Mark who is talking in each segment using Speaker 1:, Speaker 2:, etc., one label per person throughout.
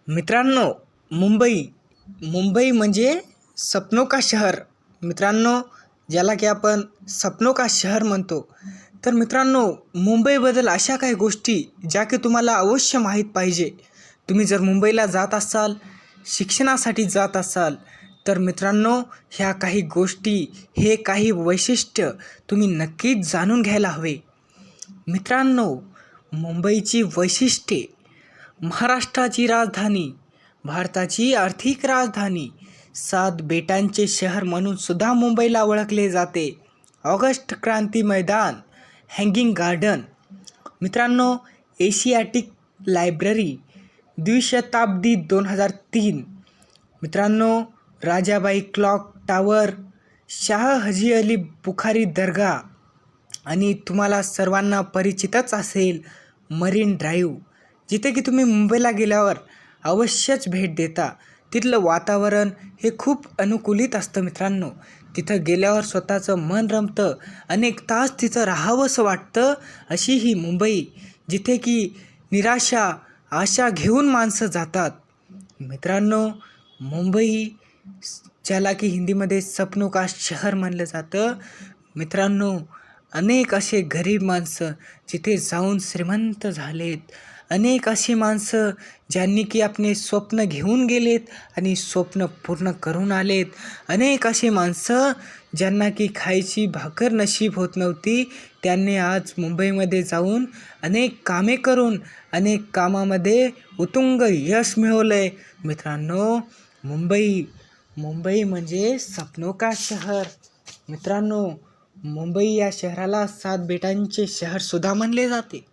Speaker 1: मित्रांनो, मुंबई मुंबई म्हणजे सपनों का शहर. मित्रांनो, ज्याला की आपण सपनों का शहर म्हणतो. तर मित्रांनो, मुंबईबद्दल अशा काही गोष्टी ज्या की तुम्हाला अवश्य माहीत पाहिजे. तुम्ही जर मुंबईला जात असाल, शिक्षणासाठी जात असाल, तर मित्रांनो, ह्या काही गोष्टी, हे काही वैशिष्ट्य तुम्ही नक्कीच जाणून घ्यायला हवे. मित्रांनो, मुंबईची वैशिष्ट्ये: महाराष्ट्राची राजधानी, भारताची आर्थिक राजधानी, 7 बेटांचे शहर म्हणून सुद्धा मुंबईला ओळखले जाते. August Kranti Maidan, hanging garden. मित्रांनो, एशियाटिक लायब्ररी, द्विशताब्दी 2003. मित्रांनो, राजाबाई क्लॉक टावर, शाह हजी अली बुखारी दर्गा आणि तुम्हाला सर्वांना परिचितच असेल मरीन ड्राईव्ह, जिथे की तुम्ही मुंबईला गेल्यावर अवश्यच भेट देता. तिथलं वातावरण हे खूप अनुकूलित असतं मित्रांनो. तिथं गेल्यावर स्वतःचं मन रमतं, अनेक तास तिथं राहावंसं वाटतं. अशी ही मुंबई, जिथे की निराशा आशा घेऊन माणसं जातात. मित्रांनो, मुंबई ज्याला की हिंदीमध्ये सपनों का शहर म्हणलं जातं. मित्रांनो, अनेक असे गरीब माणसं जिथे जाऊन श्रीमंत झालेत, अनेक अशी माणसं ज्यांनी की आपले स्वप्न घेऊन गेलेत आणि स्वप्न पूर्ण करून आलेत. अनेक अशी माणसं ज्यांना की खायची भाकर नशीब होत नव्हती, त्यांनी आज मुंबईमध्ये जाऊन अनेक कामे करून अनेक कामामध्ये उत्तुंग यश मिळवलं आहे. मित्रांनो, मुंबई म्हणजे सपनों का शहर. मित्रांनो, मुंबई या शहराला 7 बेटांचे शहरसुद्धा म्हणले जाते.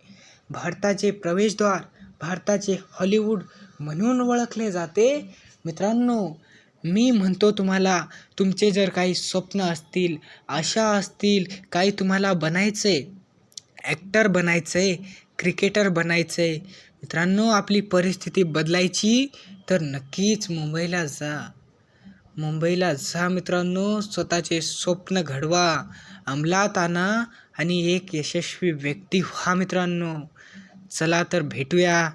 Speaker 1: भारताचे प्रवेशद्वार, भारताचे हॉलिवूड म्हणून ओळखले जाते. मित्रांनो, मी म्हणतो तुम्हाला, तुमचे जर काही स्वप्न असतील, आशा असतील, काही तुम्हाला बनायचं आहे, ॲक्टर बनायचं आहे, क्रिकेटर बनायचं आहे, मित्रांनो, आपली परिस्थिती बदलायची, तर नक्कीच मुंबईला जा. मुंबईला जा मित्रांनो, स्वतःचे स्वप्न घडवा, अंमलात आणा आणि एक यशस्वी व्यक्ती व्हा मित्रांनो. चला तर भेटूया.